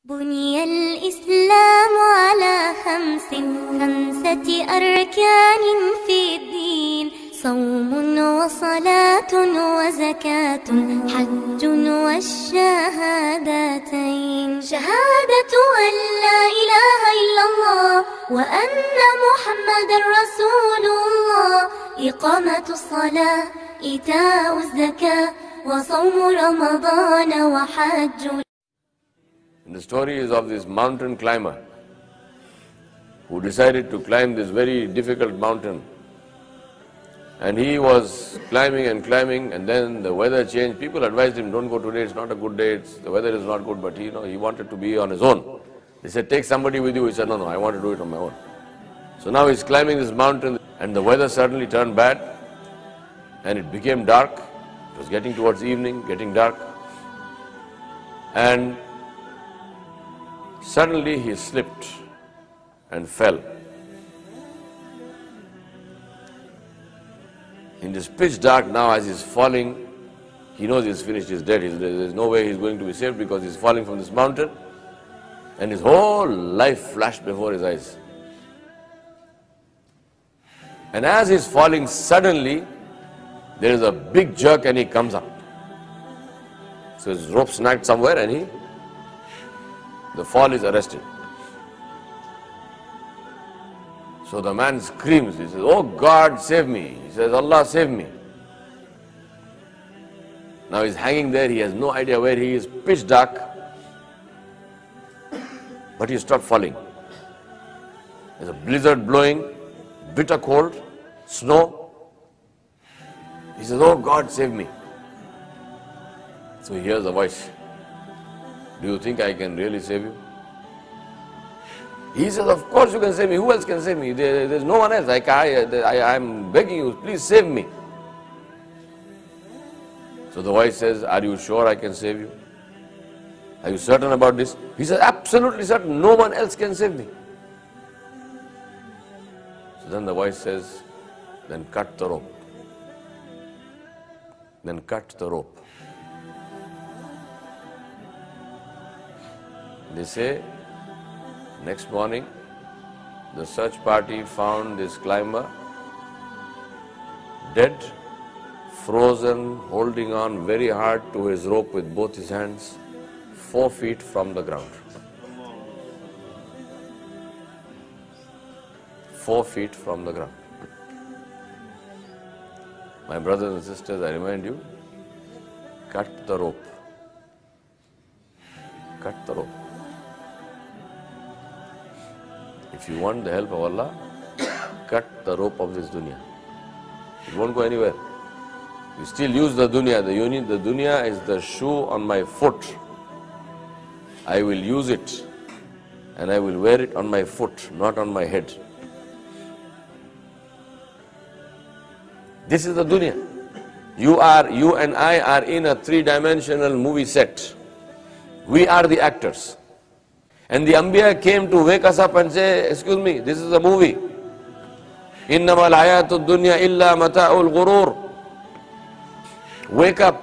بني الإسلام على خمسة أركان في الدين صوم وصلاة وزكاة حج والشهادتين شهادة أن لا إله إلا الله وأن محمد رسول الله إقامة الصلاة إيتاء الزكاة وصوم رمضان وحج. The story is of this mountain climber who decided to climb this very difficult mountain. And he was climbing and climbing, and then the weather changed. People advised him, don't go today, it's not a good day, the weather is not good, but he wanted to be on his own. They said, take somebody with you. He said, no, I want to do it on my own. So now he's climbing this mountain, and the weather suddenly turned bad, and it became dark. It was getting towards evening, getting dark. And suddenly he slipped and fell. In this pitch dark now, as he's falling, he knows he's finished, he's dead. There's no way he's going to be saved because he's falling from this mountain. And his whole life flashed before his eyes. And as he's falling, suddenly there is a big jerk and he comes up. So his rope snagged somewhere and the fall is arrested. So the man screams, he says, oh God, save me. He says, Allah, save me. Now he's hanging there, he has no idea where he is, pitch dark. But he stopped falling. There's a blizzard blowing, bitter cold, snow. He says, oh God, save me. So he hears a voice. Do you think I can really save you? He says, of course you can save me. Who else can save me? There's no one else. I'm begging you, please save me. So the voice says, are you sure I can save you? Are you certain about this? He says, absolutely certain. No one else can save me. So then the voice says, then cut the rope. Then cut the rope. They say, next morning, the search party found this climber dead, frozen, holding on very hard to his rope with both his hands, 4 feet from the ground. 4 feet from the ground. My brothers and sisters, I remind you, cut the rope. Cut the rope. If you want the help of Allah, cut the rope of this dunya. It won't go anywhere. You still use the dunya. The dunya is the shoe on my foot. I will use it and I will wear it on my foot, not on my head. This is the dunya. You and I are in a 3-dimensional movie set. We are the actors. And the Anbiya came to wake us up and say, excuse me, this is a movie. إِنَّمَا الْحَيَاةُ الدُّنْيَا إِلَّا مَتَاعُ الْغُرُورِ. Wake up.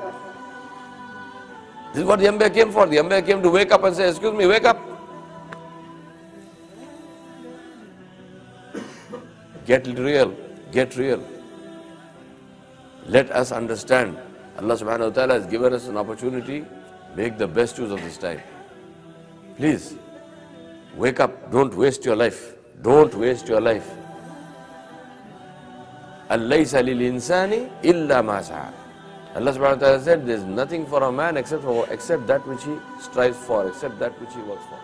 This is what the Anbiya came for. The Anbiya came to wake up and say, excuse me, wake up. Get real. Get real. Let us understand. Allah subhanahu wa ta'ala has given us an opportunity. Make the best use of this time. Please. Wake up, don't waste your life. Don't waste your life. Allaysa lil insani illa ma sa'a. Allah subhanahu wa ta'ala said, there's nothing for a man except that which he strives for, except that which he works for.